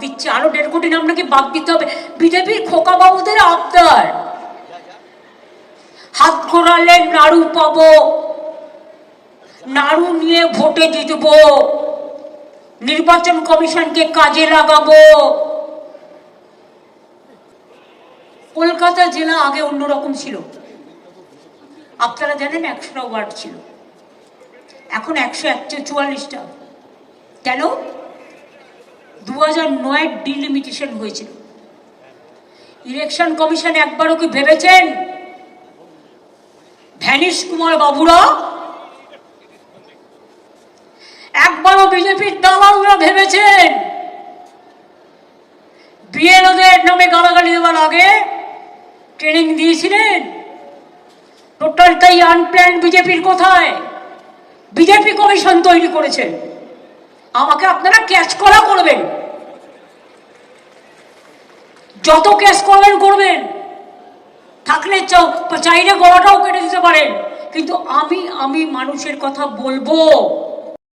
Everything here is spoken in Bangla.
দিচ্ছে, আরো 1.5 কোটি নাম নাকি বাদ দিতে হবে। বিজেপির খোকা বাবুদের আবদার, হাত ঘোরালে নাড়ু পাবো, নাড়ু নিয়ে ভোটে জিতবো, নির্বাচন কমিশনকে কাজে লাগাবো। কলকাতা জেলা আগে অন্যরকম ছিল, আপনারা জানেন 100টা ওয়ার্ড ছিল, এখন 144টা। কেন? 2009 ডিলিমিটেশন হয়েছিল। ইলেকশন কমিশন একবারও কি ভেবেছেন ভ্যানিশ কুমার বাবুরা, একবারও বিজেপির দালালরা ভেবেছেন বিএলওদের নামে গালাগালি দেওয়ার আগে ট্রেনিং দিয়েছিলেন? টোটালটাই আনপ্ল্যান। বিজেপির কোথায়? বিজেপি কমিশন তৈরি করেছেন। আমাকে আপনারা ক্যাচ করা করবেন, যত ক্যাচ করবেন করবেন, থাকলে চাইলে গলাটাও কেটে দিতে পারেন, কিন্তু আমি মানুষের কথা বলবো।